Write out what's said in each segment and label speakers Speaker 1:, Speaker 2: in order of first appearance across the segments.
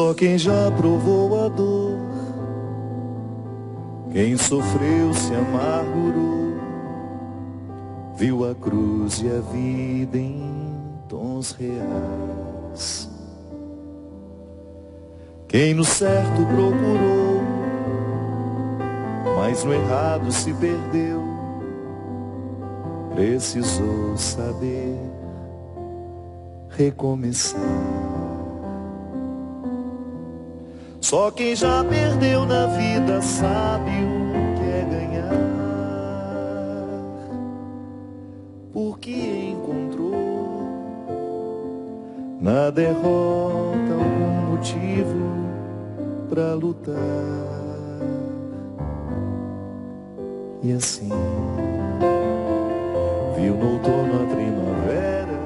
Speaker 1: Só quem já provou a dor, quem sofreu se amargurou, viu a cruz e a vida em tons reais. Quem no certo procurou, mas no errado se perdeu, precisou saber recomeçar. Só quem já perdeu na vida sabe o que é ganhar, porque encontrou na derrota algum motivo pra lutar. E assim viu no outono a primavera,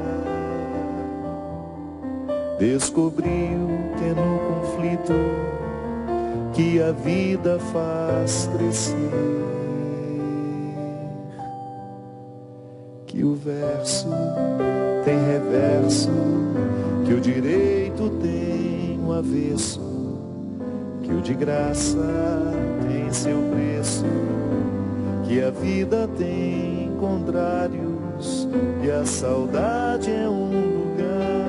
Speaker 1: descobriu que é no conflito que a vida faz crescer, que o verso tem reverso, que o direito tem um avesso, que o de graça tem seu preço, que a vida tem contrários, e a saudade é um lugar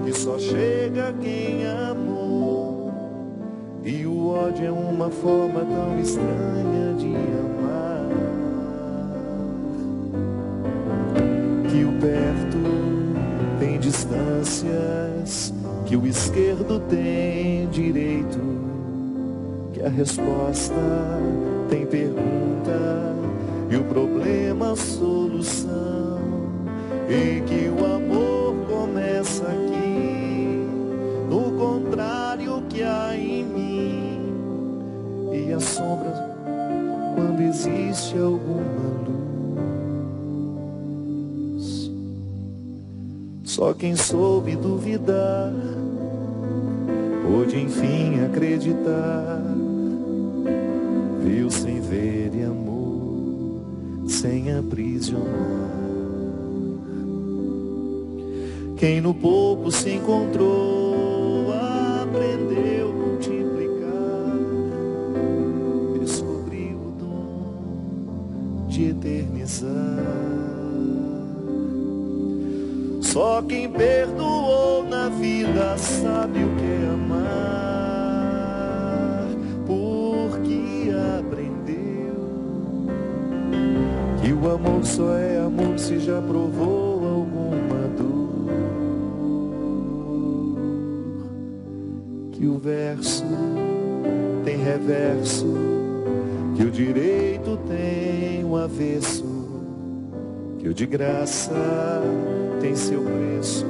Speaker 1: que só chega quem amou, e o ódio é uma forma tão estranha de amar, que o perto tem distâncias, que o esquerdo tem direito, que a resposta tem pergunta e o problema solução, e que o amor começa aqui, no contrário que há em mim, e a sombra quando existe alguma luz. Só quem soube duvidar pôde enfim acreditar, viu sem ver e amor sem aprisionar. Quem no pouco se encontrou aprendeu a multiplicar, descobriu o dom de eternizar. Só quem perdoou na vida sabe o que é amar, porque aprendeu que o amor só é amor se já provou alguma dor, que o verso tem reverso, que o direito tem um avesso, que o de graça tem seu preço,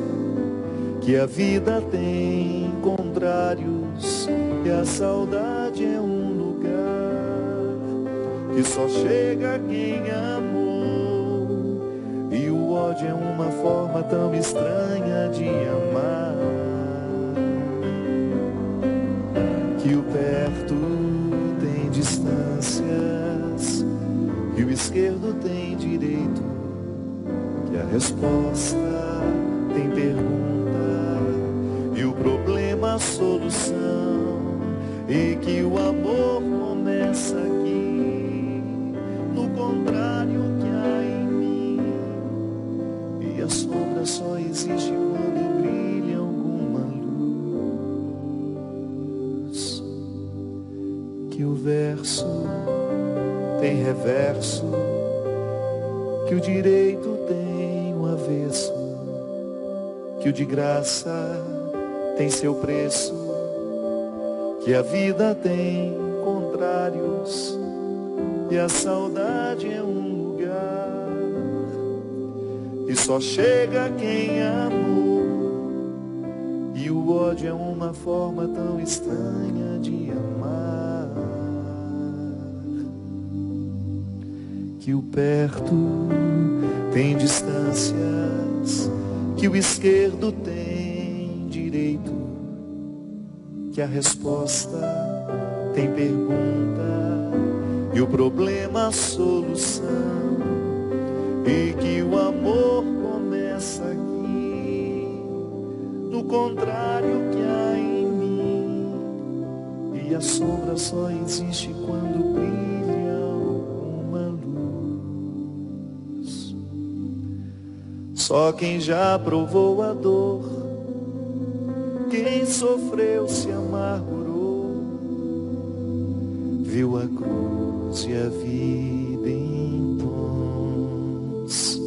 Speaker 1: que a vida tem contrários, e a saudade é um lugar que só chega quem amou, e o ódio é uma forma tão estranha de amar, que o perto tem distâncias, que o esquerdo tem direito, que a resposta tem pergunta e o problema a solução, e que o amor começa aqui, no contrário que há em mim, e a sombra só existe quando brilha alguma luz, que o verso tem reverso, que o direito tem um avesso, que o de graça tem seu preço, que a vida tem contrários, e a saudade é um lugar que só chega quem amou, e o ódio é uma forma tão estranha de amar, que o perto tem distâncias, que o esquerdo tem direito, que a resposta tem pergunta e o problema a solução, e que o amor começa aqui, no contrário que há em a sombra só existe quando brilha uma luz. Só quem já provou a dor, quem sofreu se amargurou, viu a cruz e a vida em tons.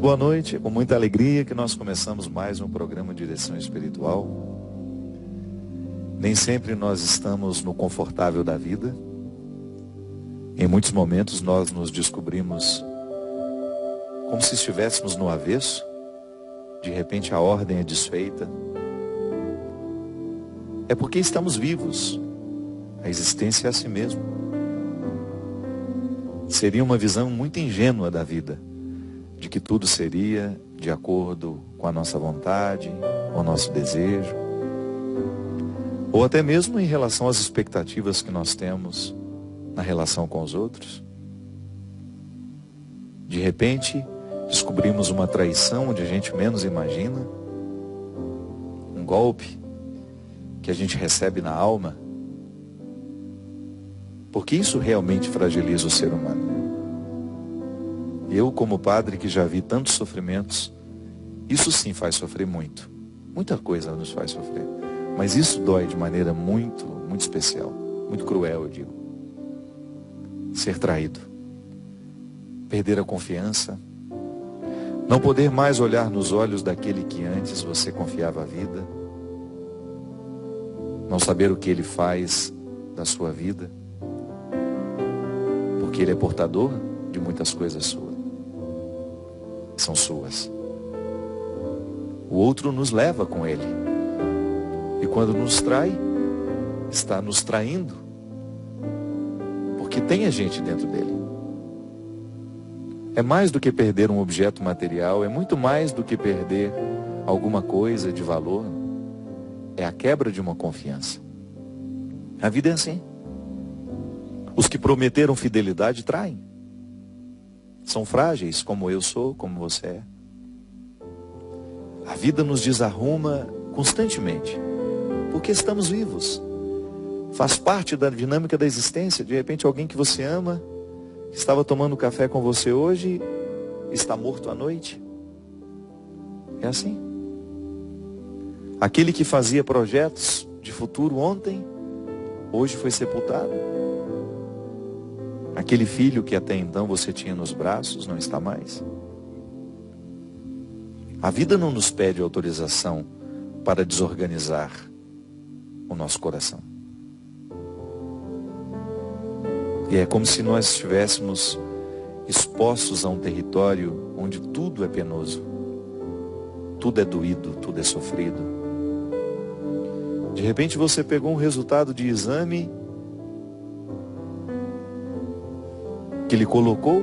Speaker 2: Boa noite, é com muita alegria que nós começamos mais um programa de Direção Espiritual. Nem sempre nós estamos no confortável da vida. Em muitos momentos nós nos descobrimos como se estivéssemos no avesso. De repente a ordem é desfeita. É porque estamos vivos. A existência é assim mesmo. Seria uma visão muito ingênua da vida, de que tudo seria de acordo com a nossa vontade, o nosso desejo, ou até mesmo em relação às expectativas que nós temos na relação com os outros. De repente, descobrimos uma traição onde a gente menos imagina, um golpe que a gente recebe na alma, porque isso realmente fragiliza o ser humano. Eu, como padre que já vi tantos sofrimentos, isso sim faz sofrer muito. Muita coisa nos faz sofrer. Mas isso dói de maneira muito, muito especial. Muito cruel, eu digo. Ser traído. Perder a confiança. Não poder mais olhar nos olhos daquele que antes você confiava a vida. Não saber o que ele faz da sua vida. Porque ele é portador de muitas coisas suas. São suas. O outro nos leva com ele. E quando nos trai, está nos traindo. Porque tem a gente dentro dele. É mais do que perder um objeto material, é muito mais do que perder alguma coisa de valor. É a quebra de uma confiança. A vida é assim. Os que prometeram fidelidade traem. São frágeis, como eu sou, como você é. A vida nos desarruma constantemente, porque estamos vivos. Faz parte da dinâmica da existência. De repente alguém que você ama, que estava tomando café com você hoje, está morto à noite. É assim. Aquele que fazia projetos de futuro ontem, hoje foi sepultado. Aquele filho que até então você tinha nos braços, não está mais. A vida não nos pede autorização para desorganizar o nosso coração. E é como se nós estivéssemos expostos a um território onde tudo é penoso. Tudo é doído, tudo é sofrido. De repente você pegou um resultado de exame que lhe colocou,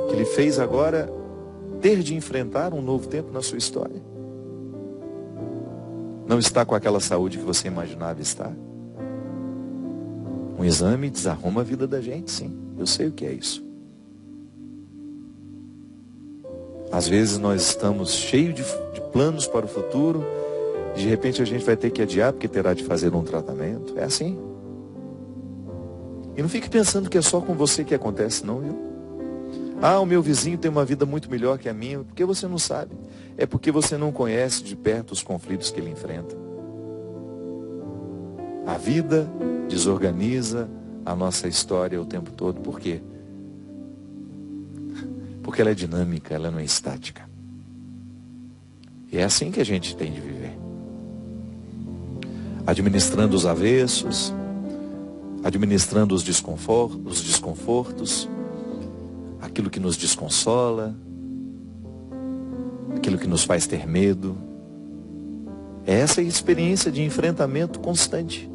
Speaker 2: que lhe fez agora ter de enfrentar um novo tempo na sua história. Não está com aquela saúde que você imaginava estar. Um exame desarruma a vida da gente, sim. Eu sei o que é isso. Às vezes nós estamos cheios de planos para o futuro, de repente a gente vai ter que adiar porque terá de fazer um tratamento. É assim. E não fique pensando que é só com você que acontece, não, viu? Ah, o meu vizinho tem uma vida muito melhor que a minha. Porque você não sabe. É porque você não conhece de perto os conflitos que ele enfrenta. A vida desorganiza a nossa história o tempo todo. Por quê? Porque ela é dinâmica, ela não é estática. E é assim que a gente tem de viver. Administrando os avessos, administrando os desconfortos, aquilo que nos desconsola, aquilo que nos faz ter medo. É essa experiência de enfrentamento constante.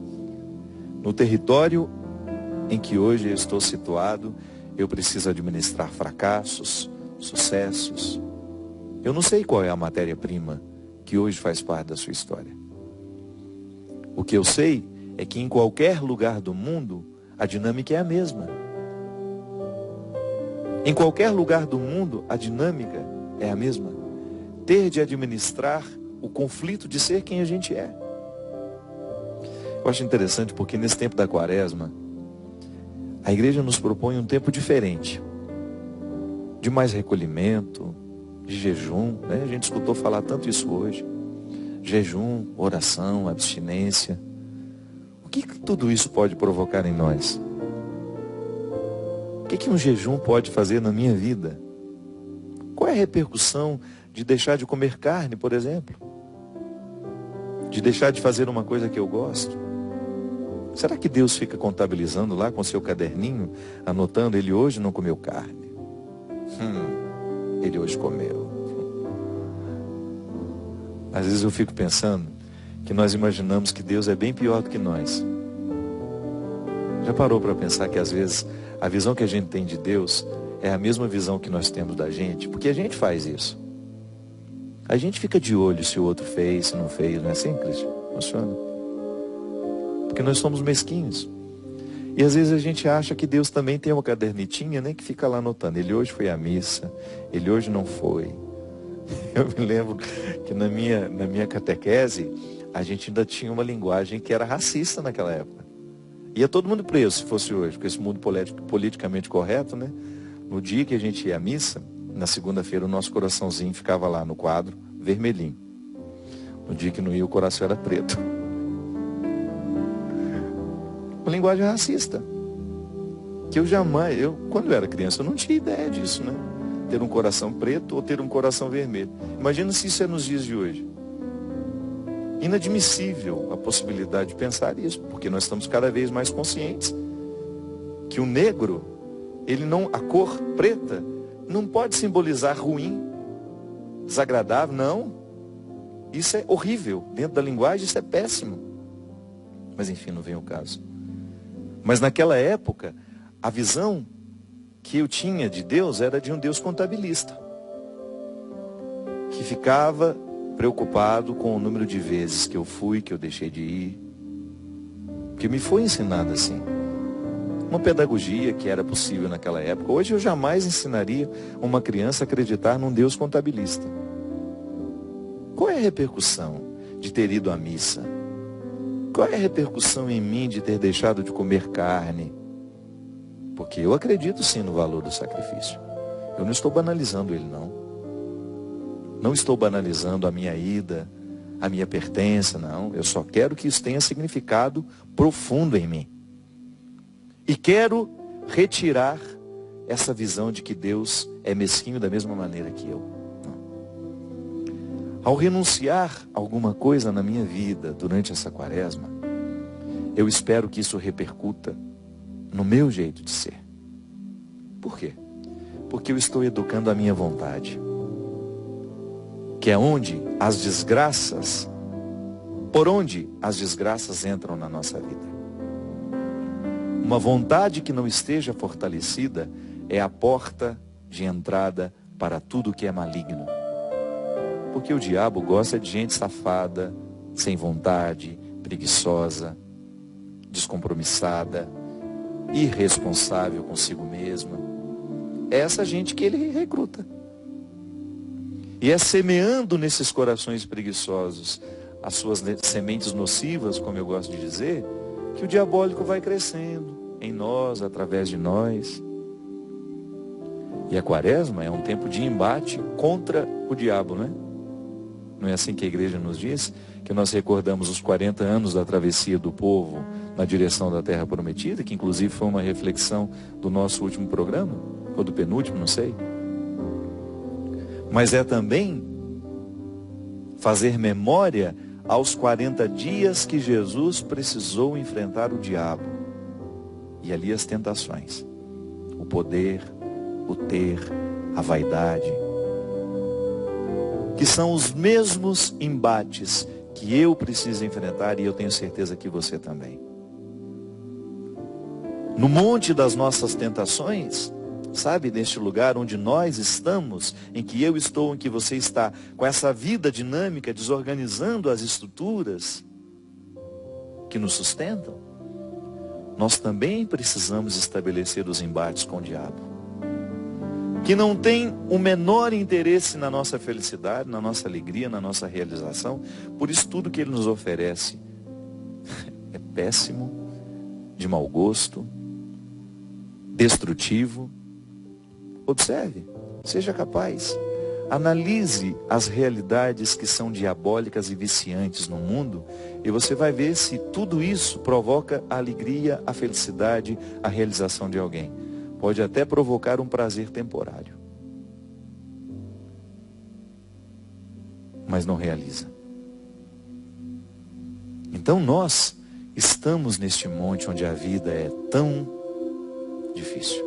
Speaker 2: No território em que hoje eu estou situado, Eu preciso administrar fracassos, sucessos. Eu não sei qual é a matéria-prima que hoje faz parte da sua história. O que eu sei é que em qualquer lugar do mundo, a dinâmica é a mesma. Em qualquer lugar do mundo, a dinâmica é a mesma. Ter de administrar o conflito de ser quem a gente é. Eu acho interessante porque nesse tempo da Quaresma, a igreja nos propõe um tempo diferente. De mais recolhimento, de jejum, né? A gente escutou falar tanto isso hoje. Jejum, oração, abstinência. O que tudo isso pode provocar em nós? O que um jejum pode fazer na minha vida? Qual é a repercussão de deixar de comer carne, por exemplo? De deixar de fazer uma coisa que eu gosto? Será que Deus fica contabilizando lá com seu caderninho, anotando, ele hoje não comeu carne? Ele hoje comeu. Às vezes eu fico pensando que nós imaginamos que Deus é bem pior do que nós. Já parou para pensar que às vezes a visão que a gente tem de Deus é a mesma visão que nós temos da gente? Porque a gente faz isso. A gente fica de olho se o outro fez, se não fez, não é assim, Cristian? Funciona? Porque nós somos mesquinhos. E às vezes a gente acha que Deus também tem uma cadernetinha, né, que fica lá anotando. Ele hoje foi à missa, ele hoje não foi. Eu me lembro que na minha catequese, a gente ainda tinha uma linguagem que era racista naquela época. Ia todo mundo preso, se fosse hoje, com esse mundo politicamente correto, né? No dia que a gente ia à missa, na segunda-feira, o nosso coraçãozinho ficava lá no quadro, vermelhinho. No dia que não ia, o coração era preto. Uma linguagem racista. Que quando eu era criança, eu não tinha ideia disso, né? Ter um coração preto ou ter um coração vermelho. Imagina se isso é nos dias de hoje. Inadmissível a possibilidade de pensar isso, porque nós estamos cada vez mais conscientes que o negro, a cor preta, não pode simbolizar ruim, desagradável, não. Isso é horrível. Dentro da linguagem, isso é péssimo. Mas enfim, não vem o caso. Mas naquela época, a visão que eu tinha de Deus era de um Deus contabilista, que ficava preocupado com o número de vezes que eu fui, que eu deixei de ir, que me foi ensinado assim. Uma pedagogia que era possível naquela época. Hoje eu jamais ensinaria uma criança a acreditar num Deus contabilista. Qual é a repercussão de ter ido à missa? Qual é a repercussão em mim de ter deixado de comer carne? Porque eu acredito sim no valor do sacrifício. Eu não estou banalizando ele, não. Não estou banalizando a minha ida, a minha pertença, não. Eu só quero que isso tenha significado profundo em mim. E quero retirar essa visão de que Deus é mesquinho da mesma maneira que eu. Não. Ao renunciar a alguma coisa na minha vida durante essa Quaresma, eu espero que isso repercuta no meu jeito de ser. Por quê? Porque eu estou educando a minha vontade. Que é por onde as desgraças entram na nossa vida. Uma vontade que não esteja fortalecida é a porta de entrada para tudo que é maligno. Porque o diabo gosta de gente safada, sem vontade, preguiçosa, descompromissada, irresponsável consigo mesma. É essa gente que ele recruta. E é semeando nesses corações preguiçosos as suas sementes nocivas, como eu gosto de dizer, que o diabólico vai crescendo em nós, através de nós. E a Quaresma é um tempo de embate contra o diabo, né? Não é assim que a igreja nos diz? Que nós recordamos os 40 anos da travessia do povo na direção da Terra Prometida, que inclusive foi uma reflexão do nosso último programa, ou do penúltimo, não sei. Mas é também fazer memória aos 40 dias que Jesus precisou enfrentar o diabo. E ali as tentações. O poder, o ter, a vaidade. Que são os mesmos embates que eu preciso enfrentar e eu tenho certeza que você também. No monte das nossas tentações, Sabe, neste lugar onde nós estamos, em que eu estou, em que você está, com essa vida dinâmica, desorganizando as estruturas que nos sustentam, nós também precisamos estabelecer os embates com o diabo, que não tem o menor interesse na nossa felicidade, na nossa alegria, na nossa realização. Por isso tudo que ele nos oferece é péssimo, de mau gosto, destrutivo. Observe, seja capaz, analise as realidades que são diabólicas e viciantes no mundo, e você vai ver se tudo isso provoca a alegria, a felicidade, a realização de alguém. Pode até provocar um prazer temporário, mas não realiza. Então nós estamos neste monte onde a vida é tão difícil,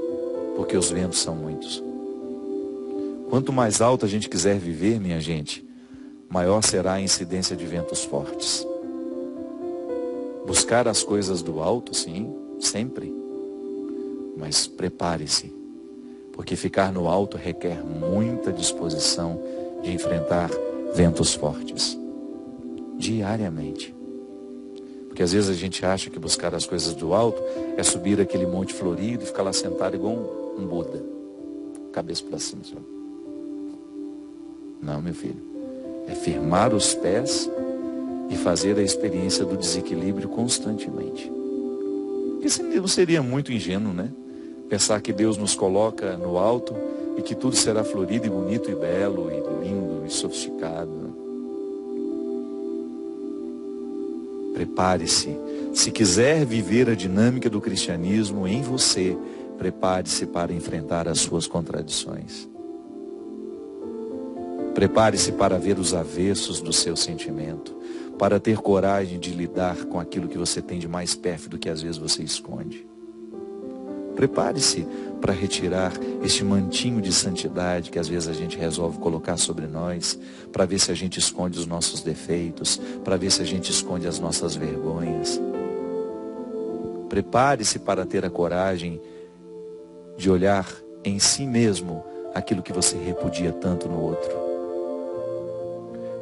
Speaker 2: porque os ventos são muitos. Quanto mais alto a gente quiser viver, minha gente, maior será a incidência de ventos fortes. Buscar as coisas do alto, sim, sempre. Mas prepare-se, porque ficar no alto requer muita disposição de enfrentar ventos fortes, diariamente. Porque às vezes a gente acha que buscar as coisas do alto é subir aquele monte florido e ficar lá sentado igual um Buda, cabeça para cima. Senhor. Não, meu filho. É firmar os pés e fazer a experiência do desequilíbrio constantemente. Porque não seria muito ingênuo, né? Pensar que Deus nos coloca no alto e que tudo será florido e bonito e belo e lindo e sofisticado. Prepare-se. Se quiser viver a dinâmica do cristianismo em você, prepare-se para enfrentar as suas contradições. Prepare-se para ver os avessos do seu sentimento, para ter coragem de lidar com aquilo que você tem de mais pérfido que às vezes você esconde. Prepare-se para retirar este mantinho de santidade que às vezes a gente resolve colocar sobre nós, para ver se a gente esconde os nossos defeitos, para ver se a gente esconde as nossas vergonhas. Prepare-se para ter a coragem de olhar em si mesmo aquilo que você repudia tanto no outro.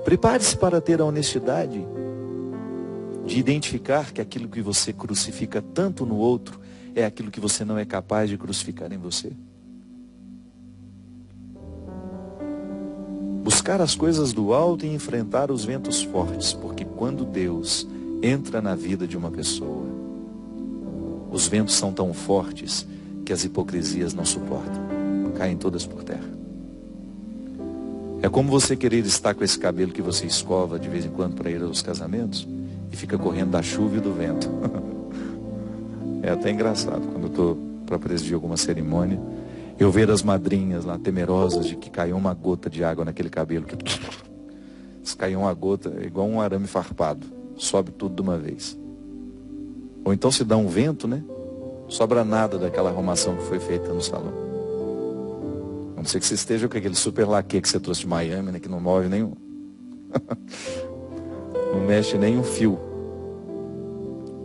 Speaker 2: Prepare-se para ter a honestidade de identificar que aquilo que você crucifica tanto no outro é aquilo que você não é capaz de crucificar em você. Buscar as coisas do alto e enfrentar os ventos fortes, porque quando Deus entra na vida de uma pessoa, os ventos são tão fortes que as hipocrisias não suportam, caem todas por terra. É como você querer estar com esse cabelo que você escova de vez em quando para ir aos casamentos e fica correndo da chuva e do vento. É até engraçado quando eu estou para presidir alguma cerimônia, eu ver as madrinhas lá temerosas de que caiu uma gota de água naquele cabelo. Se caiu uma gota, é igual um arame farpado, sobe tudo de uma vez. Ou então se dá um vento, né? Sobra nada daquela arrumação que foi feita no salão. A não ser que você esteja com aquele super laque que você trouxe de Miami, né? Que não move nenhum. Não mexe nem um fio.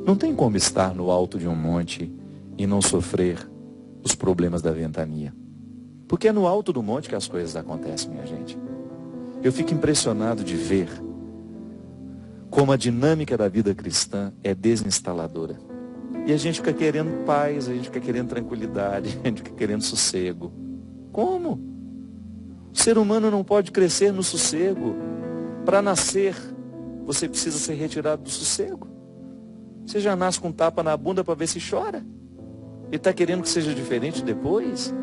Speaker 2: Não tem como estar no alto de um monte e não sofrer os problemas da ventania. Porque é no alto do monte que as coisas acontecem, minha gente. Eu fico impressionado de ver como a dinâmica da vida cristã é desinstaladora. E a gente fica querendo paz, a gente fica querendo tranquilidade, a gente fica querendo sossego. Como? O ser humano não pode crescer no sossego. Para nascer, você precisa ser retirado do sossego. Você já nasce com um tapa na bunda para ver se chora? E está querendo que seja diferente depois?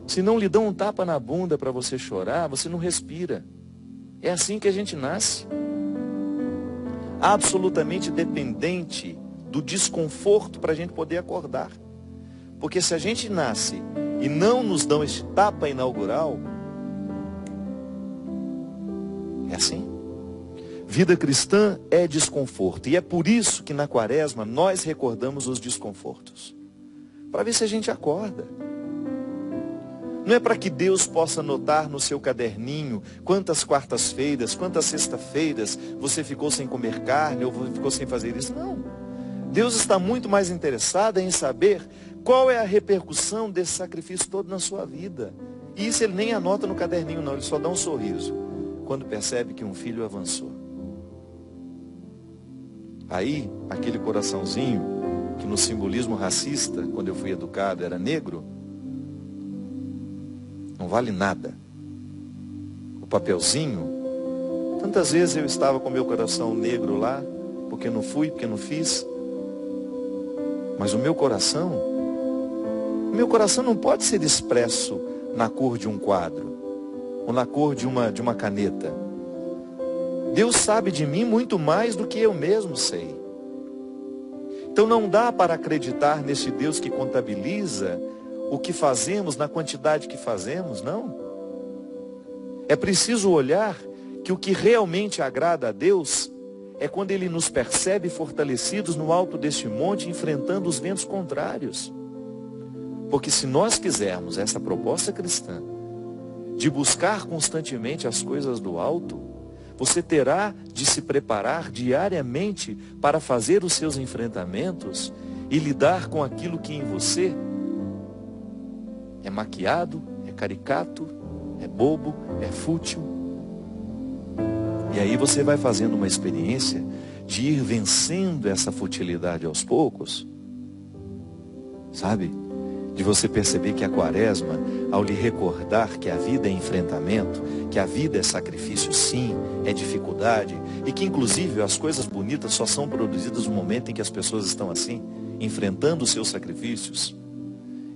Speaker 2: Se não lhe dão um tapa na bunda para você chorar, você não respira. É assim que a gente nasce. Absolutamente dependente do desconforto para a gente poder acordar. Porque se a gente nasce e não nos dão este tapa inaugural, é assim. Vida cristã é desconforto. E é por isso que na quaresma nós recordamos os desconfortos. Para ver se a gente acorda. Não é para que Deus possa anotar no seu caderninho quantas quartas-feiras, quantas sextas-feiras você ficou sem comer carne ou ficou sem fazer isso. Não. Deus está muito mais interessado em saber qual é a repercussão desse sacrifício todo na sua vida? E isso ele nem anota no caderninho não, ele só dá um sorriso quando percebe que um filho avançou. Aí, aquele coraçãozinho, que no simbolismo racista, quando eu fui educado, era negro, não vale nada. O papelzinho, tantas vezes eu estava com meu coração negro lá, porque não fui, porque não fiz. Mas o meu coração não pode ser expresso na cor de um quadro, ou na cor de uma caneta. Deus sabe de mim muito mais do que eu mesmo sei. Então não dá para acreditar nesse Deus que contabiliza o que fazemos na quantidade que fazemos, não. É preciso olhar que o que realmente agrada a Deus é quando Ele nos percebe fortalecidos no alto deste monte, enfrentando os ventos contrários. Porque se nós quisermos essa proposta cristã, de buscar constantemente as coisas do alto, você terá de se preparar diariamente para fazer os seus enfrentamentos e lidar com aquilo que em você é maquiado, é caricato, é bobo, é fútil. E aí você vai fazendo uma experiência de ir vencendo essa futilidade aos poucos, sabe? De você perceber que a quaresma, ao lhe recordar que a vida é enfrentamento, que a vida é sacrifício sim, é dificuldade, e que inclusive as coisas bonitas só são produzidas no momento em que as pessoas estão assim, enfrentando os seus sacrifícios.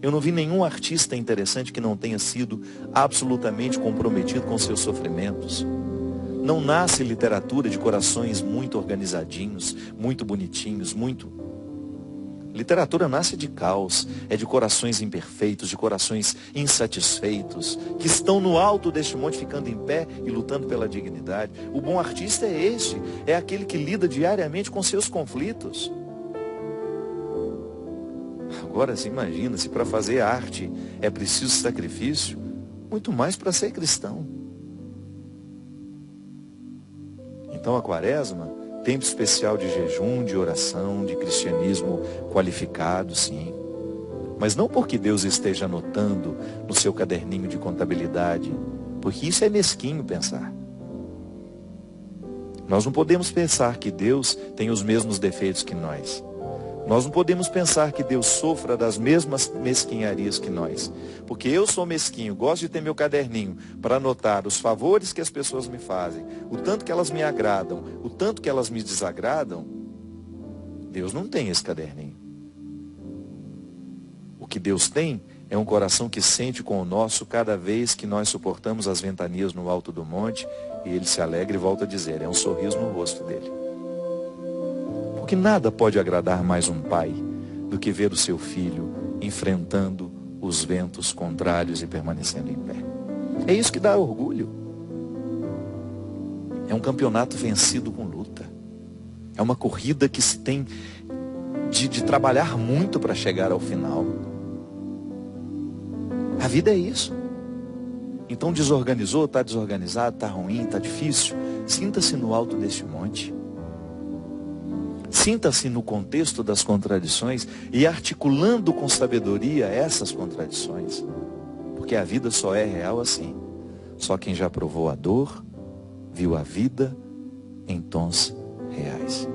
Speaker 2: Eu não vi nenhum artista interessante que não tenha sido absolutamente comprometido com seus sofrimentos. Não nasce literatura de corações muito organizadinhos, muito bonitinhos, Literatura nasce de caos, é de corações imperfeitos, de corações insatisfeitos, que estão no alto deste monte ficando em pé e lutando pela dignidade. O bom artista é este, é aquele que lida diariamente com seus conflitos. Agora se imagina, se para fazer arte é preciso sacrifício, muito mais para ser cristão. Então a quaresma, tempo especial de jejum, de oração, de cristianismo qualificado, sim. Mas não porque Deus esteja anotando no seu caderninho de contabilidade, porque isso é mesquinho pensar. Nós não podemos pensar que Deus tem os mesmos defeitos que nós. Nós não podemos pensar que Deus sofra das mesmas mesquinharias que nós. Porque eu sou mesquinho, gosto de ter meu caderninho para anotar os favores que as pessoas me fazem, o tanto que elas me agradam, o tanto que elas me desagradam. Deus não tem esse caderninho. O que Deus tem é um coração que sente com o nosso cada vez que nós suportamos as ventanias no alto do monte, e Ele se alegra e volta a dizer, é um sorriso no rosto dele. Porque nada pode agradar mais um pai do que ver o seu filho enfrentando os ventos contrários e permanecendo em pé. É isso que dá orgulho. É um campeonato vencido com luta. É uma corrida que se tem de trabalhar muito para chegar ao final. A vida é isso. Então desorganizou, está desorganizado, está ruim, está difícil. Sinta-se no alto deste monte. Sinta-se no contexto das contradições e articulando com sabedoria essas contradições. Porque a vida só é real assim. Só quem já provou a dor, viu a vida em tons reais.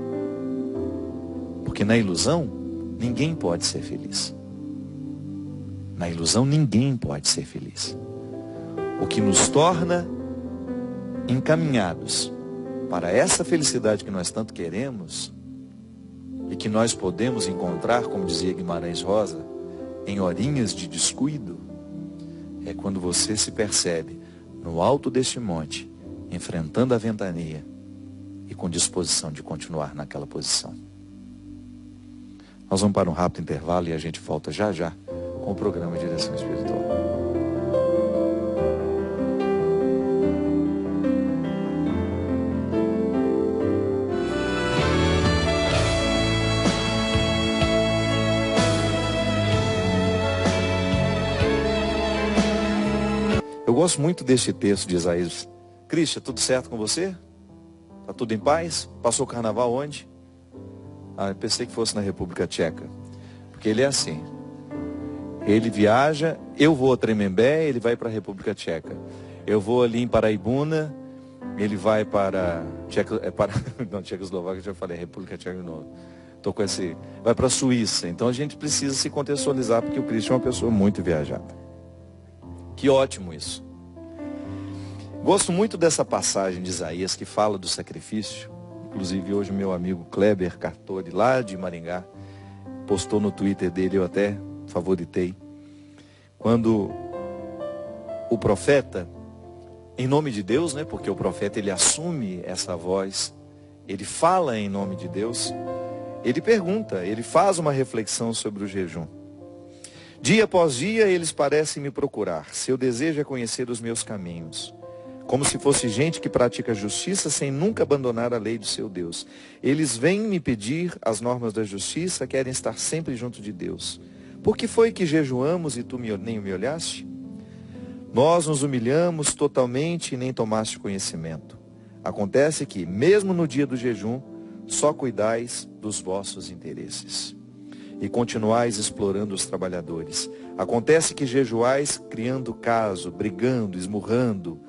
Speaker 2: Porque na ilusão, ninguém pode ser feliz. Na ilusão, ninguém pode ser feliz. O que nos torna encaminhados para essa felicidade que nós tanto queremos e que nós podemos encontrar, como dizia Guimarães Rosa, em horinhas de descuido, é quando você se percebe no alto deste monte, enfrentando a ventania e com disposição de continuar naquela posição. Nós vamos para um rápido intervalo e a gente volta já já com o programa Direção Espiritual. Eu gosto muito deste texto de Isaías. Cristian, tudo certo com você? Está tudo em paz? Passou o carnaval onde? Eu pensei que fosse na República Tcheca. Porque ele é assim. Ele viaja, eu vou a Tremembé, ele vai para a República Tcheca. Eu vou ali em Paraibuna, ele vai para Tchecoslováquia, já falei, República Tcheca de novo. Vai para a Suíça. Então a gente precisa se contextualizar, porque o Cristo é uma pessoa muito viajada. Que ótimo isso. Gosto muito dessa passagem de Isaías que fala do sacrifício. Inclusive hoje meu amigo Kleber Cartori, lá de Maringá, postou no Twitter dele, eu até favoritei. Quando o profeta, em nome de Deus, né? Porque o profeta ele assume essa voz, ele fala em nome de Deus, ele pergunta, ele faz uma reflexão sobre o jejum. Dia após dia eles parecem me procurar, seu desejo é conhecer os meus caminhos, como se fosse gente que pratica justiça sem nunca abandonar a lei do seu Deus. Eles vêm me pedir as normas da justiça, querem estar sempre junto de Deus. Por que foi que jejuamos e tu nem me olhaste? Nós nos humilhamos totalmente e nem tomaste conhecimento. Acontece que, mesmo no dia do jejum, só cuidais dos vossos interesses. E continuais explorando os trabalhadores. Acontece que jejuais criando caso, brigando, esmurrando.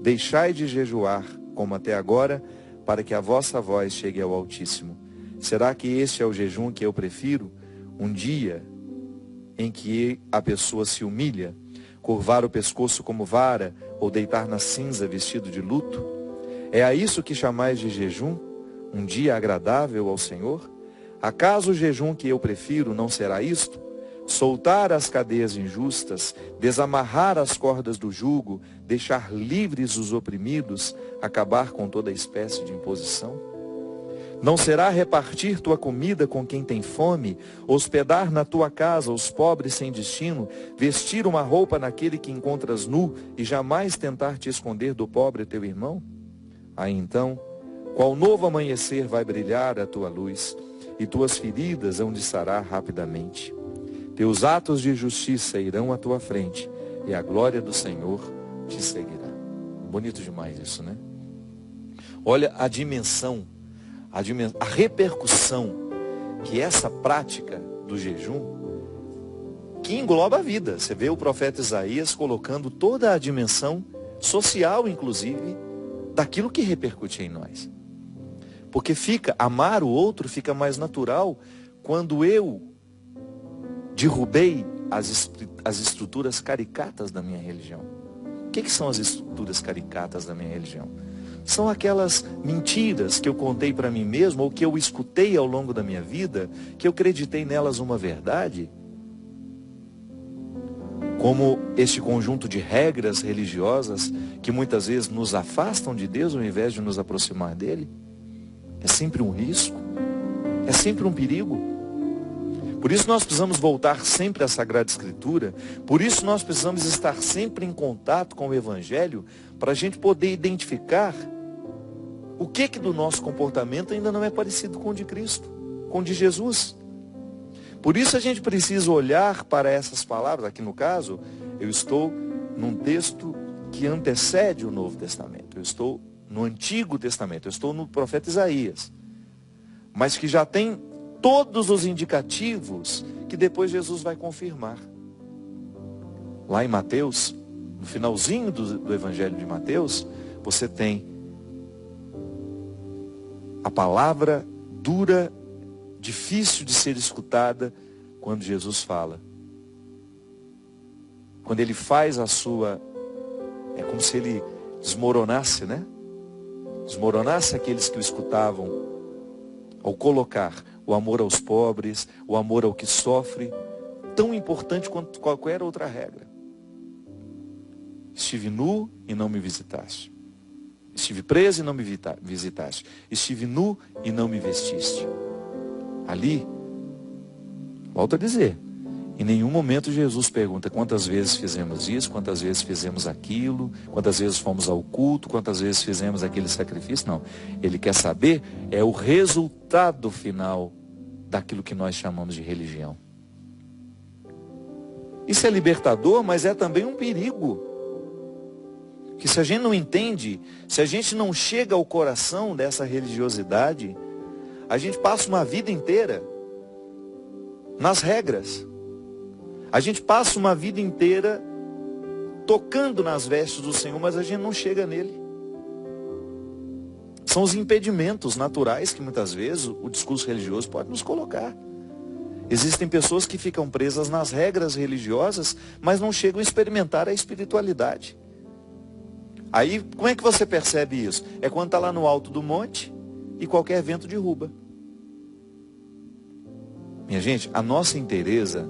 Speaker 2: Deixai de jejuar, como até agora, para que a vossa voz chegue ao Altíssimo. Será que este é o jejum que eu prefiro? Um dia em que a pessoa se humilha, curvar o pescoço como vara, ou deitar na cinza vestido de luto? É a isso que chamais de jejum? Um dia agradável ao Senhor? Acaso o jejum que eu prefiro não será isto? Soltar as cadeias injustas, desamarrar as cordas do jugo, deixar livres os oprimidos, acabar com toda espécie de imposição? Não será repartir tua comida com quem tem fome, hospedar na tua casa os pobres sem destino, vestir uma roupa naquele que encontras nu e jamais tentar te esconder do pobre teu irmão? Aí então, qual novo amanhecer vai brilhar a tua luz, e tuas feridas hão de sarar rapidamente. Teus atos de justiça irão à tua frente, e a glória do Senhor te seguirá. Bonito demais isso, né? Olha a dimensão, a repercussão que essa prática do jejum, que engloba a vida. Você vê o profeta Isaías colocando toda a dimensão social, inclusive, daquilo que repercute em nós. Porque amar o outro fica mais natural quando eu derrubei as estruturas caricatas da minha religião. O que são as estruturas caricatas da minha religião? São aquelas mentiras que eu contei para mim mesmo, ou que eu escutei ao longo da minha vida, que eu acreditei nelas uma verdade. Como este conjunto de regras religiosas que muitas vezes nos afastam de Deus ao invés de nos aproximar dele. É sempre um risco, é sempre um perigo. Por isso nós precisamos voltar sempre à Sagrada Escritura, por isso nós precisamos estar sempre em contato com o Evangelho, para a gente poder identificar o que do nosso comportamento ainda não é parecido com o de Cristo, com o de Jesus. Por isso a gente precisa olhar para essas palavras. Aqui no caso, eu estou num texto que antecede o Novo Testamento. Eu estou no Antigo Testamento, eu estou no profeta Isaías. Mas que já tem todos os indicativos que depois Jesus vai confirmar. Lá em Mateus, no finalzinho do Evangelho de Mateus, você tem a palavra dura, difícil de ser escutada, quando Jesus fala. Quando ele faz a sua... É como se ele desmoronasse, né? Desmoronasse aqueles que o escutavam, ao colocar o amor aos pobres, o amor ao que sofre, tão importante quanto qualquer outra regra. Estive nu e não me visitaste. Estive preso e não me visitaste. Estive nu e não me vestiste. Ali, volto a dizer, em nenhum momento Jesus pergunta quantas vezes fizemos isso, quantas vezes fizemos aquilo, quantas vezes fomos ao culto, quantas vezes fizemos aquele sacrifício. Não, ele quer saber o resultado final daquilo que nós chamamos de religião. Isso é libertador, mas é também um perigo. Que se a gente não entende, se a gente não chega ao coração dessa religiosidade, a gente passa uma vida inteira nas regras. A gente passa uma vida inteira tocando nas vestes do Senhor, mas a gente não chega nele. São os impedimentos naturais que muitas vezes o discurso religioso pode nos colocar. Existem pessoas que ficam presas nas regras religiosas, mas não chegam a experimentar a espiritualidade. Aí, como é que você percebe isso? É quando está lá no alto do monte e qualquer vento derruba. Minha gente, a nossa inteireza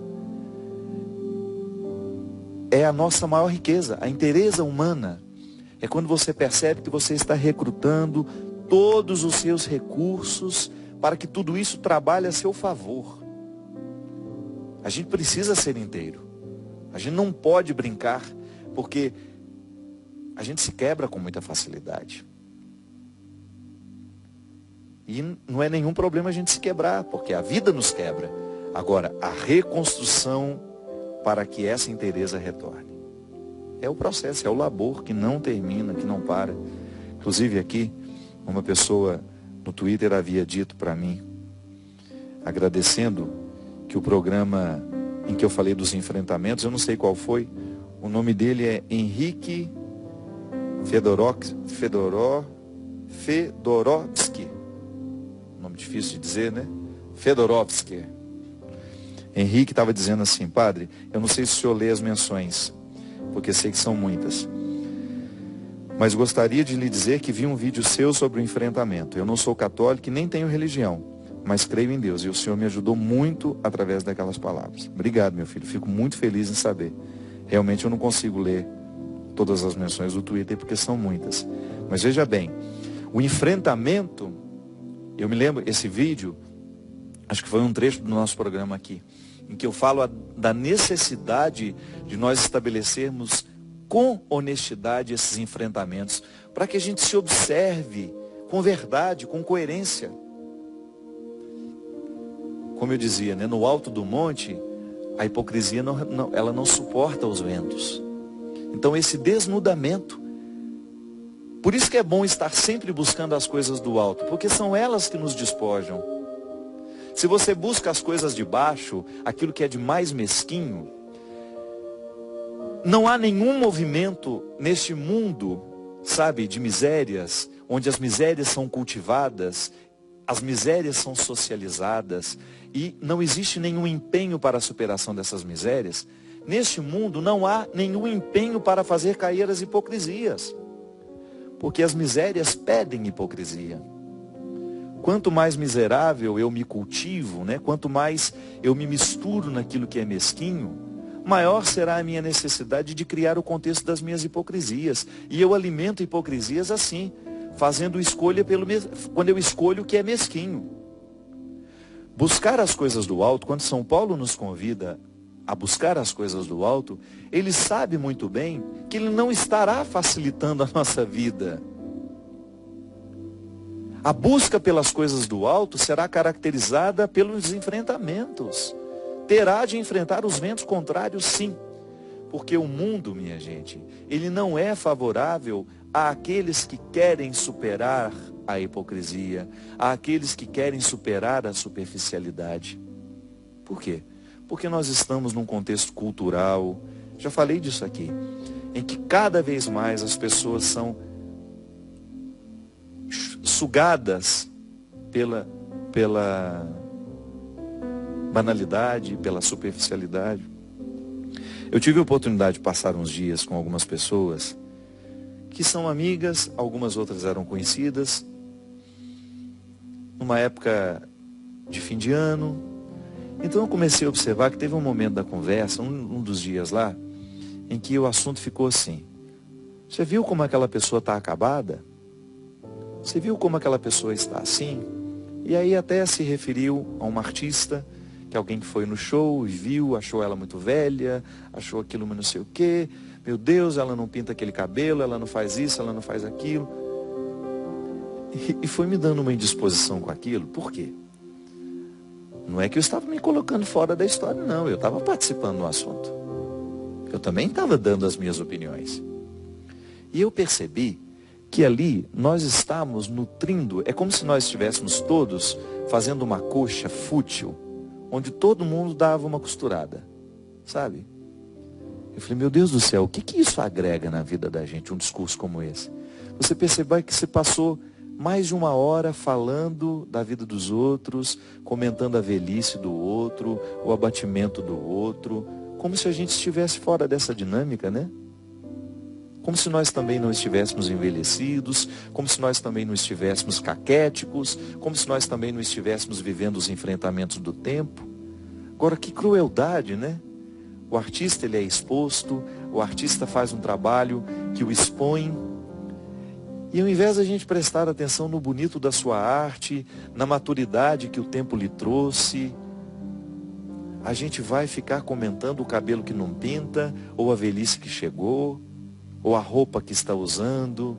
Speaker 2: é a nossa maior riqueza. A inteireza humana é quando você percebe que você está recrutando todos os seus recursos para que tudo isso trabalhe a seu favor. A gente precisa ser inteiro. A gente não pode brincar, porque a gente se quebra com muita facilidade. E não é nenhum problema a gente se quebrar, porque a vida nos quebra. Agora, a reconstrução para que essa inteireza retorne. É o processo, é o labor que não termina, que não para. Inclusive aqui, uma pessoa no Twitter havia dito para mim, agradecendo que o programa em que eu falei dos enfrentamentos, eu não sei qual foi, o nome dele é Henrique Fedorovski. Nome difícil de dizer, né? Fedorovski. Henrique estava dizendo assim: padre, eu não sei se o senhor lê as menções, porque sei que são muitas, mas gostaria de lhe dizer que vi um vídeo seu sobre o enfrentamento. Eu não sou católico e nem tenho religião, mas creio em Deus, e o senhor me ajudou muito através daquelas palavras. Obrigado, meu filho, fico muito feliz em saber. Realmente eu não consigo ler todas as menções do Twitter, porque são muitas. Mas veja bem, o enfrentamento, eu me lembro, esse vídeo, acho que foi um trecho do nosso programa aqui, em que eu falo da necessidade de nós estabelecermos com honestidade esses enfrentamentos, para que a gente se observe com verdade, com coerência. Como eu dizia, né, no alto do monte, a hipocrisia ela não suporta os ventos. Então esse desnudamento, por isso que é bom estar sempre buscando as coisas do alto, porque são elas que nos despojam. Se você busca as coisas de baixo, aquilo que é de mais mesquinho, não há nenhum movimento neste mundo, sabe, de misérias, onde as misérias são cultivadas, as misérias são socializadas, e não existe nenhum empenho para a superação dessas misérias. Neste mundo não há nenhum empenho para fazer cair as hipocrisias, porque as misérias pedem hipocrisia. Quanto mais miserável eu me cultivo, né? Quanto mais eu me misturo naquilo que é mesquinho, maior será a minha necessidade de criar o contexto das minhas hipocrisias. E eu alimento hipocrisias assim, fazendo escolha quando eu escolho o que é mesquinho. Buscar as coisas do alto, quando São Paulo nos convida a buscar as coisas do alto, ele sabe muito bem que ele não estará facilitando a nossa vida. A busca pelas coisas do alto será caracterizada pelos enfrentamentos. Terá de enfrentar os ventos contrários, sim. Porque o mundo, minha gente, ele não é favorável àqueles que querem superar a hipocrisia, àqueles que querem superar a superficialidade. Por quê? Porque nós estamos num contexto cultural, já falei disso aqui, em que cada vez mais as pessoas são sugadas pela banalidade, pela superficialidade. Eu tive a oportunidade de passar uns dias com algumas pessoas que são amigas, algumas outras eram conhecidas, numa época de fim de ano. Então eu comecei a observar que teve um momento da conversa, um dos dias lá, em que o assunto ficou assim: você viu como aquela pessoa está acabada? Você viu como aquela pessoa está assim? E aí até se referiu a uma artista, que alguém que foi no show e viu, achou ela muito velha, achou aquilo não sei o quê. Meu Deus, ela não pinta aquele cabelo, ela não faz isso, ela não faz aquilo. E foi me dando uma indisposição com aquilo. Por quê? Não é que eu estava me colocando fora da história, não. Eu estava participando do assunto. Eu também estava dando as minhas opiniões. E eu percebi que ali nós estávamos nutrindo, é como se nós estivéssemos todos fazendo uma coxa fútil, onde todo mundo dava uma costurada. sabe? Eu falei, meu Deus do céu, o que isso agrega na vida da gente, um discurso como esse? Você percebeu que você passou mais de 1 hora falando da vida dos outros, comentando a velhice do outro, o abatimento do outro, como se a gente estivesse fora dessa dinâmica, né? Como se nós também não estivéssemos envelhecidos, como se nós também não estivéssemos caquéticos, como se nós também não estivéssemos vivendo os enfrentamentos do tempo. Agora, que crueldade, né? O artista, ele é exposto, o artista faz um trabalho que o expõe. E ao invés de a gente prestar atenção no bonito da sua arte, na maturidade que o tempo lhe trouxe, a gente vai ficar comentando o cabelo que não pinta, ou a velhice que chegou, ou a roupa que está usando.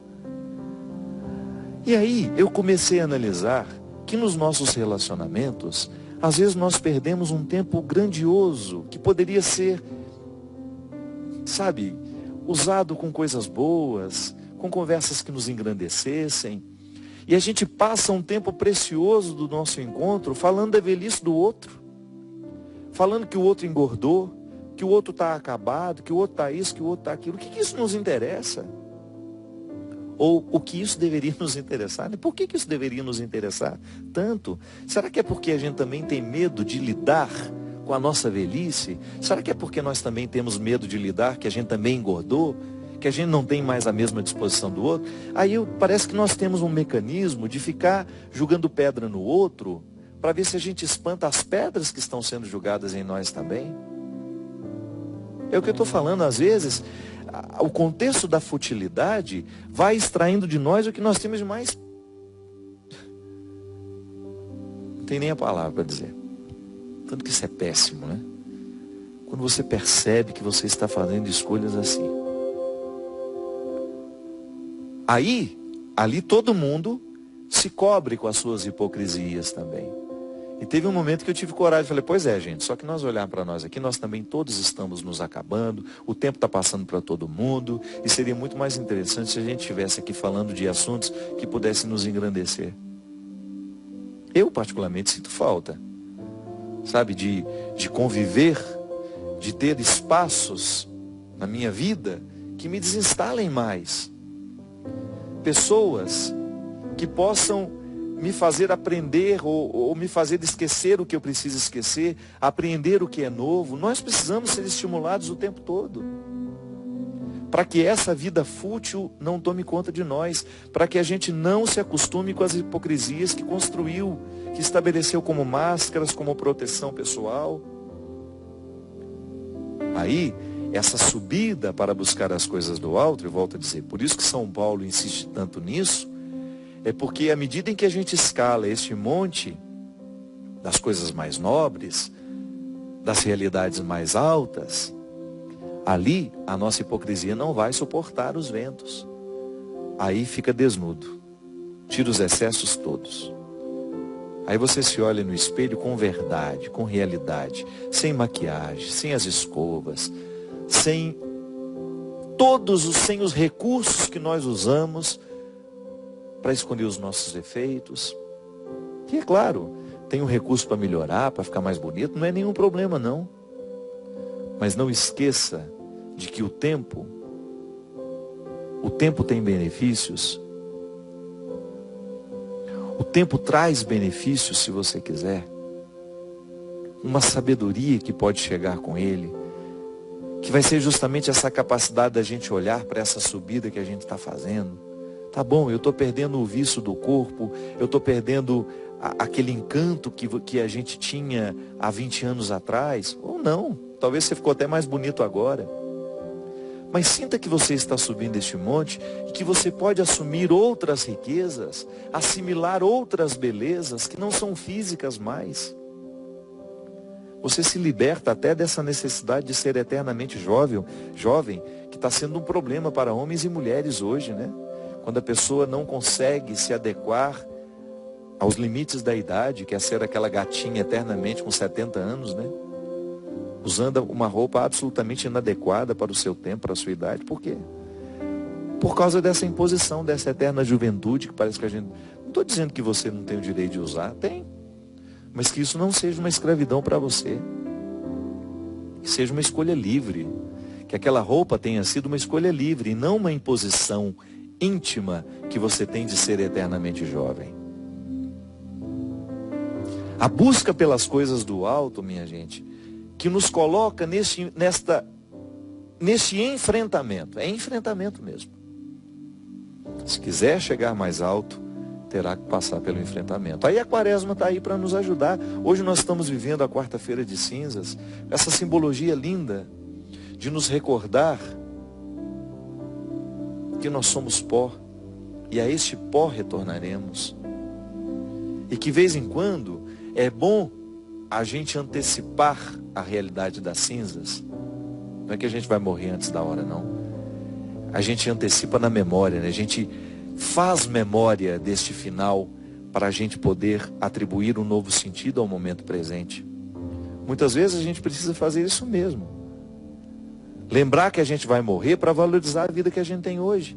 Speaker 2: E aí eu comecei a analisar que nos nossos relacionamentos, às vezes nós perdemos um tempo grandioso, que poderia ser, sabe, usado com coisas boas, com conversas que nos engrandecessem. E a gente passa um tempo precioso do nosso encontro falando da velhice do outro. Falando que o outro engordou, que o outro está acabado, que o outro está isso, que o outro está aquilo. O que isso nos interessa? Ou o que isso deveria nos interessar? Por que isso deveria nos interessar tanto? Será que é porque a gente também tem medo de lidar com a nossa velhice? Será que é porque nós também temos medo de lidar, que a gente também engordou? Que a gente não tem mais a mesma disposição do outro? Aí parece que nós temos um mecanismo de ficar jogando pedra no outro, para ver se a gente espanta as pedras que estão sendo julgadas em nós também. É o que eu estou falando, às vezes, o contexto da futilidade vai extraindo de nós o que nós temos de mais... Não tem nem a palavra para dizer. Tanto que isso é péssimo, né? Quando você percebe que você está fazendo escolhas assim. Aí, ali todo mundo se cobre com as suas hipocrisias também. E teve um momento que eu tive coragem e falei, pois é, gente, só que nós olharmos para nós aqui, nós também todos estamos nos acabando, o tempo está passando para todo mundo, e seria muito mais interessante se a gente estivesse aqui falando de assuntos que pudessem nos engrandecer. Eu, particularmente, sinto falta, sabe, de conviver, de ter espaços na minha vida que me desinstalem mais. Pessoas que possam me fazer aprender ou me fazer esquecer o que eu preciso esquecer, apreender o que é novo. Nós precisamos ser estimulados o tempo todo, para que essa vida fútil não tome conta de nós, para que a gente não se acostume com as hipocrisias que construiu, que estabeleceu como máscaras, como proteção pessoal. Aí, essa subida para buscar as coisas do alto, eu volto a dizer, por isso que São Paulo insiste tanto nisso, é porque à medida em que a gente escala este monte das coisas mais nobres, das realidades mais altas, ali a nossa hipocrisia não vai suportar os ventos. Aí fica desnudo, tira os excessos todos. Aí você se olha no espelho com verdade, com realidade, sem maquiagem, sem as escovas, sem os recursos que nós usamos para esconder os nossos defeitos. E é claro, tem um recurso para melhorar, para ficar mais bonito, não é nenhum problema não. Mas não esqueça de que o tempo tem benefícios. O tempo traz benefícios se você quiser. Uma sabedoria que pode chegar com ele, que vai ser justamente essa capacidade da gente olhar para essa subida que a gente está fazendo. Tá bom, eu estou perdendo o vício do corpo, eu estou perdendo aquele encanto que a gente tinha há 20 anos atrás, ou não, talvez você ficou até mais bonito agora. Mas sinta que você está subindo este monte e que você pode assumir outras riquezas, assimilar outras belezas que não são físicas mais. Você se liberta até dessa necessidade de ser eternamente jovem, que está sendo um problema para homens e mulheres hoje, né? Quando a pessoa não consegue se adequar aos limites da idade, que é ser aquela gatinha eternamente com 70 anos, né? Usando uma roupa absolutamente inadequada para o seu tempo, para a sua idade. Por quê? Por causa dessa imposição, dessa eterna juventude, que parece que a gente... Não estou dizendo que você não tem o direito de usar, tem. Mas que isso não seja uma escravidão para você. que seja uma escolha livre, que aquela roupa tenha sido uma escolha livre e não uma imposição íntima que você tem de ser eternamente jovem. A busca pelas coisas do alto, minha gente, que nos coloca neste enfrentamento. É enfrentamento mesmo. Se quiser chegar mais alto, terá que passar pelo enfrentamento. Aí a quaresma está aí para nos ajudar. Hoje nós estamos vivendo a quarta-feira de cinzas, essa simbologia linda de nos recordar que nós somos pó e a este pó retornaremos. E que de vez em quando é bom a gente antecipar a realidade das cinzas. Não é que a gente vai morrer antes da hora, não. A gente antecipa na memória, né? A gente faz memória deste final para a gente poder atribuir um novo sentido ao momento presente. Muitas vezes a gente precisa fazer isso mesmo. Lembrar que a gente vai morrer para valorizar a vida que a gente tem hoje.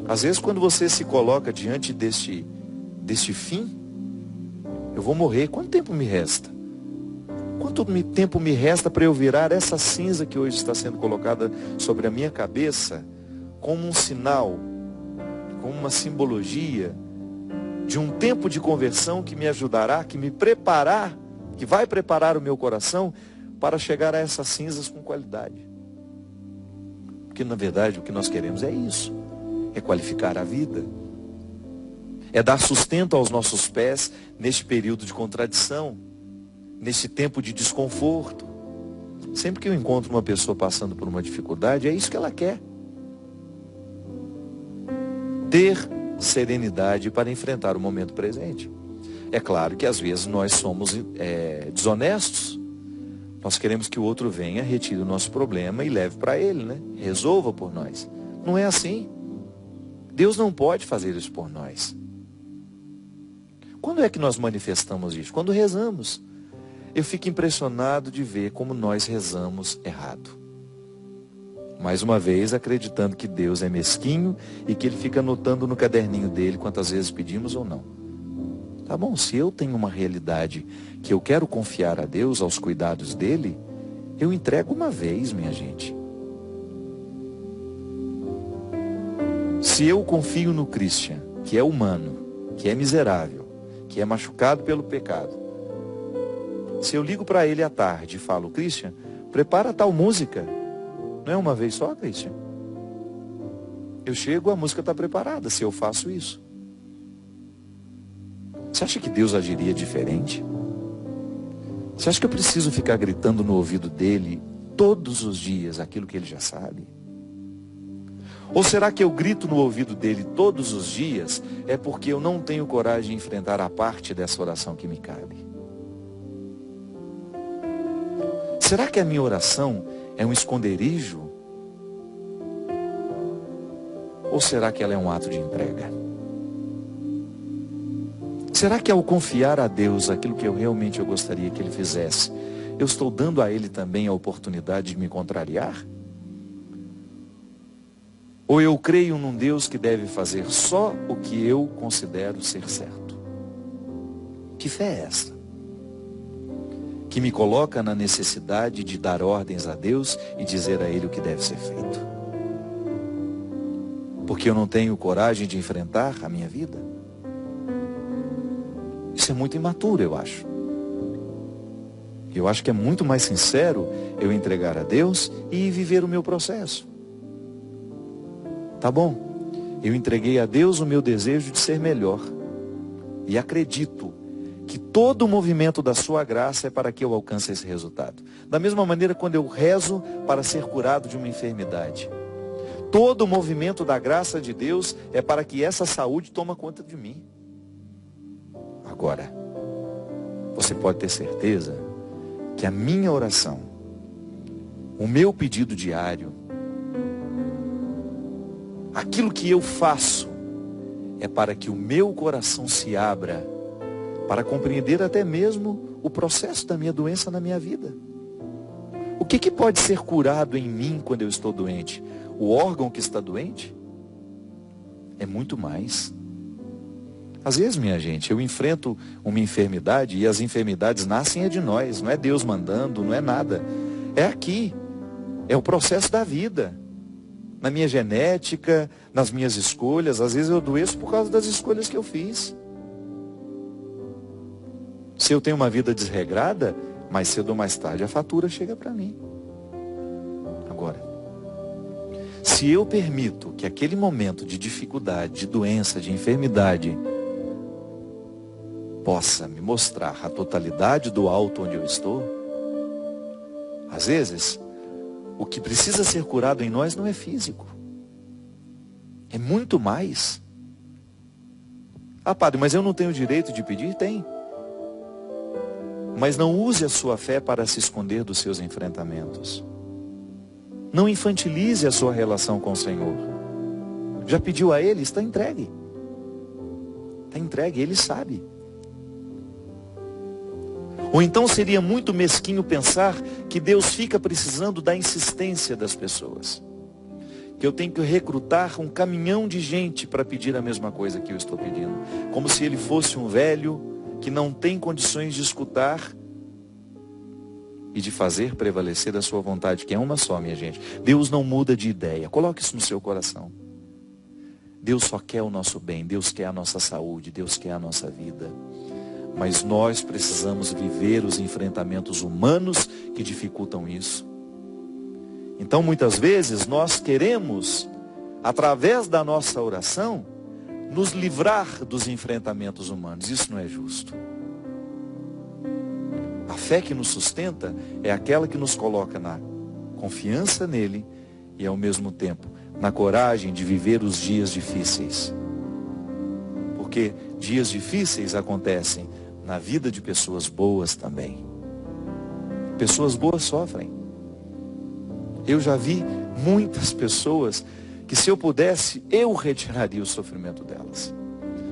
Speaker 2: Às vezes quando você se coloca diante deste fim, eu vou morrer, quanto tempo me resta? Quanto tempo me resta para eu virar essa cinza que hoje está sendo colocada sobre a minha cabeça como um sinal, como uma simbologia de um tempo de conversão que me ajudará, que me preparar, que vai preparar o meu coração para chegar a essas cinzas com qualidade. Porque na verdade o que nós queremos é isso, é qualificar a vida, é dar sustento aos nossos pés neste período de contradição, nesse tempo de desconforto. Sempre que eu encontro uma pessoa passando por uma dificuldade, é isso que ela quer. Ter serenidade para enfrentar o momento presente. É claro que às vezes nós somos desonestos. Nós queremos que o outro venha, retire o nosso problema e leve para ele, né? Resolva por nós. Não é assim. Deus não pode fazer isso por nós. Quando é que nós manifestamos isso? Quando rezamos. Eu fico impressionado de ver como nós rezamos errado. Mais uma vez, acreditando que Deus é mesquinho e que Ele fica anotando no caderninho dele quantas vezes pedimos ou não. Tá bom, se eu tenho uma realidade que eu quero confiar a Deus, aos cuidados dele, eu entrego uma vez, minha gente. Se eu confio no Christian, que é humano, que é miserável, que é machucado pelo pecado, se eu ligo para ele à tarde e falo, Christian, prepara tal música. Não é uma vez só, Christian? Eu chego, a música está preparada, se eu faço isso. Você acha que Deus agiria diferente? Você acha que eu preciso ficar gritando no ouvido dele todos os dias aquilo que ele já sabe? Ou será que eu grito no ouvido dele todos os dias é porque eu não tenho coragem de enfrentar a parte dessa oração que me cabe? Será que a minha oração é um esconderijo? Ou será que ela é um ato de entrega? Será que ao confiar a Deus aquilo que eu gostaria que Ele fizesse, eu estou dando a Ele também a oportunidade de me contrariar? Ou eu creio num Deus que deve fazer só o que eu considero ser certo? Que fé é essa? Que me coloca na necessidade de dar ordens a Deus e dizer a Ele o que deve ser feito. Porque eu não tenho coragem de enfrentar a minha vida. Isso é muito imaturo, eu acho. Eu acho que é muito mais sincero eu entregar a Deus e viver o meu processo. Tá bom? Eu entreguei a Deus o meu desejo de ser melhor. E acredito que todo o movimento da sua graça é para que eu alcance esse resultado. Da mesma maneira, quando eu rezo para ser curado de uma enfermidade, todo o movimento da graça de Deus é para que essa saúde tome conta de mim. Agora, você pode ter certeza que a minha oração, o meu pedido diário, aquilo que eu faço, é para que o meu coração se abra para compreender até mesmo o processo da minha doença na minha vida. O que pode ser curado em mim quando eu estou doente? O órgão que está doente? É muito mais. Às vezes, minha gente, eu enfrento uma enfermidade e as enfermidades nascem de nós. Não é Deus mandando, não é nada. É aqui. É o processo da vida. Na minha genética, nas minhas escolhas. Às vezes eu adoeço por causa das escolhas que eu fiz. Se eu tenho uma vida desregrada, mais cedo ou mais tarde a fatura chega para mim. Agora, se eu permito que aquele momento de dificuldade, de doença, de enfermidade, possa me mostrar a totalidade do alto onde eu estou, às vezes, o que precisa ser curado em nós não é físico. É muito mais. Ah, padre, mas eu não tenho direito de pedir? Tem. Mas não use a sua fé para se esconder dos seus enfrentamentos. Não infantilize a sua relação com o Senhor. Já pediu a Ele? Está entregue. Está entregue, Ele sabe. Ou então seria muito mesquinho pensar que Deus fica precisando da insistência das pessoas. Que eu tenho que recrutar um caminhão de gente para pedir a mesma coisa que eu estou pedindo. Como se ele fosse um velho que não tem condições de escutar e de fazer prevalecer a sua vontade, que é uma só, minha gente. Deus não muda de ideia. Coloque isso no seu coração. Deus só quer o nosso bem, Deus quer a nossa saúde, Deus quer a nossa vida. Mas nós precisamos viver os enfrentamentos humanos que dificultam isso. Então, muitas vezes, nós queremos, através da nossa oração, nos livrar dos enfrentamentos humanos. Isso não é justo. A fé que nos sustenta é aquela que nos coloca na confiança nele e, ao mesmo tempo, na coragem de viver os dias difíceis. Porque dias difíceis acontecem na vida de pessoas boas também. Pessoas boas sofrem. Eu já vi muitas pessoas que, se eu pudesse, eu retiraria o sofrimento delas.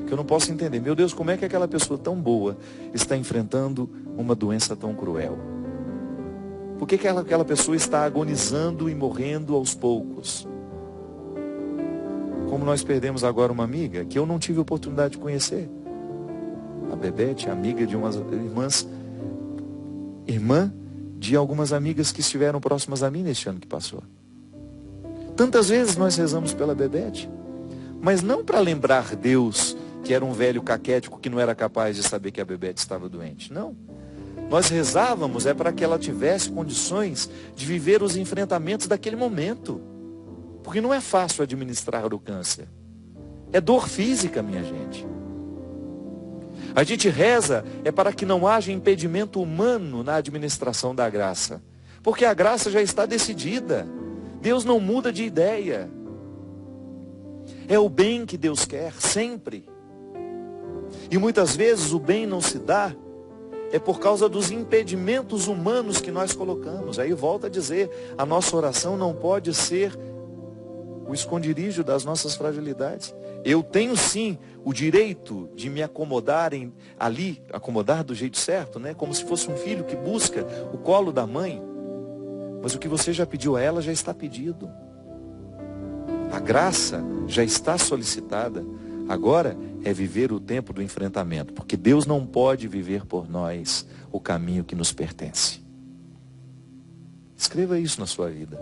Speaker 2: Que eu não posso entender. Meu Deus, como é que aquela pessoa tão boa está enfrentando uma doença tão cruel? Por que aquela pessoa está agonizando e morrendo aos poucos? Como nós perdemos agora uma amiga que eu não tive oportunidade de conhecer. A Bebete, amiga de umas irmãs, irmã de algumas amigas que estiveram próximas a mim neste ano que passou. Tantas vezes nós rezamos pela Bebete, mas não para lembrar Deus que era um velho caquético que não era capaz de saber que a Bebete estava doente. Não. Nós rezávamos para que ela tivesse condições de viver os enfrentamentos daquele momento. Porque não é fácil administrar o câncer. É dor física, minha gente. A gente reza para que não haja impedimento humano na administração da graça. Porque a graça já está decidida. Deus não muda de ideia. É o bem que Deus quer, sempre. E muitas vezes o bem não se dá por causa dos impedimentos humanos que nós colocamos. Aí volta a dizer, a nossa oração não pode ser o esconderijo das nossas fragilidades. Eu tenho sim o direito de me acomodar ali, acomodar do jeito certo, né? Como se fosse um filho que busca o colo da mãe. Mas o que você já pediu a ela já está pedido. A graça já está solicitada. Agora é viver o tempo do enfrentamento, porque Deus não pode viver por nós o caminho que nos pertence. Escreva isso na sua vida.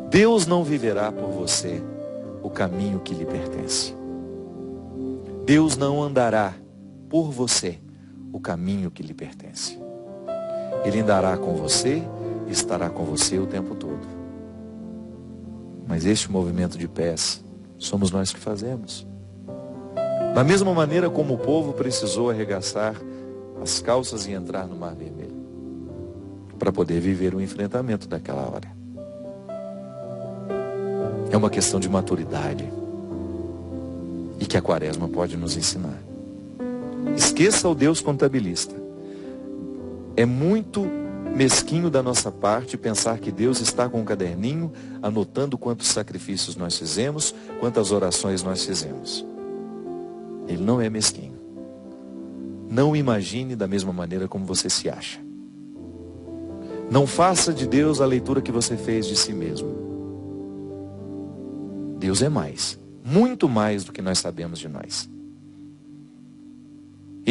Speaker 2: Deus não viverá por você o caminho que lhe pertence. Deus não andará por você o caminho que lhe pertence. Ele andará com você e estará com você o tempo todo. Mas este movimento de pés somos nós que fazemos. Da mesma maneira como o povo precisou arregaçar as calças e entrar no Mar Vermelho, para poder viver o enfrentamento daquela hora. É uma questão de maturidade e que a Quaresma pode nos ensinar. Esqueça o Deus contabilista. É muito mesquinho da nossa parte pensar que Deus está com um caderninho anotando quantos sacrifícios nós fizemos, quantas orações nós fizemos. Ele não é mesquinho. Não imagine da mesma maneira como você se acha. Não faça de Deus a leitura que você fez de si mesmo. Deus é mais, muito mais do que nós sabemos de nós.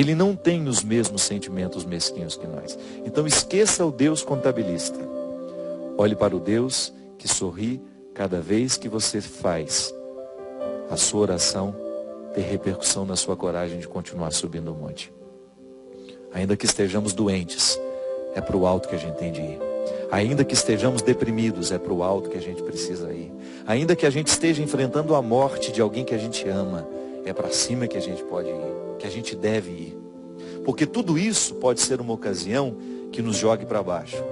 Speaker 2: Ele não tem os mesmos sentimentos mesquinhos que nós. Então esqueça o Deus contabilista. Olhe para o Deus que sorri cada vez que você faz a sua oração ter repercussão na sua coragem de continuar subindo o monte. Ainda que estejamos doentes, é para o alto que a gente tem de ir. Ainda que estejamos deprimidos, é para o alto que a gente precisa ir. Ainda que a gente esteja enfrentando a morte de alguém que a gente ama, é para cima que a gente pode ir, que a gente deve ir. Porque tudo isso pode ser uma ocasião que nos jogue para baixo.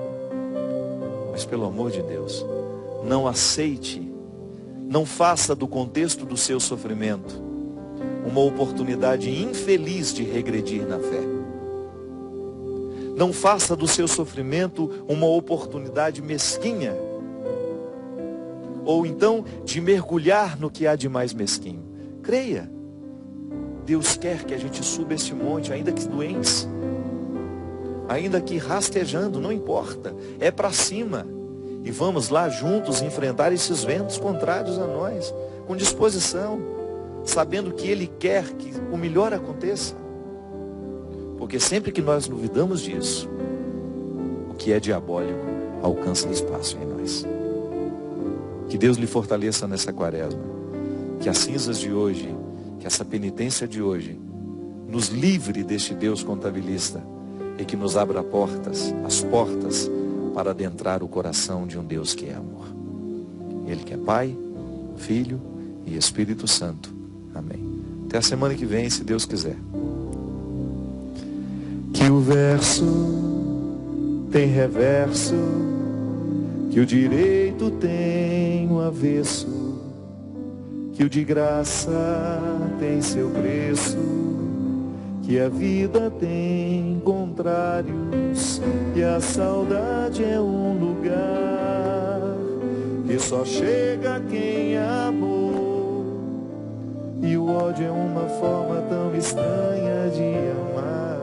Speaker 2: Mas pelo amor de Deus, não aceite, não faça do contexto do seu sofrimento uma oportunidade infeliz de regredir na fé. Não faça do seu sofrimento uma oportunidade mesquinha, ou então de mergulhar no que há de mais mesquinho. Creia, Deus quer que a gente suba esse monte, ainda que doentes, ainda que rastejando, não importa, é para cima. E vamos lá juntos enfrentar esses ventos contrários a nós, com disposição, sabendo que Ele quer que o melhor aconteça. Porque sempre que nós duvidamos disso, o que é diabólico alcança espaço em nós. Que Deus lhe fortaleça nessa quaresma. Que as cinzas de hoje, que essa penitência de hoje, nos livre deste Deus contabilista e que nos abra as portas para adentrar o coração de um Deus que é amor. Ele que é Pai, Filho e Espírito Santo. Amém. Até a semana que vem, se Deus quiser.
Speaker 1: Que o verso tem reverso, que o direito tem o avesso, que o de graça tem seu preço, que a vida tem contrários, e a saudade é um lugar que só chega quem amou, e o ódio é uma forma tão estranha de amar.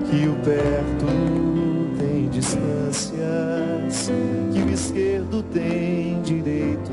Speaker 1: Que o perto tem distâncias, que o esquerdo tem direito,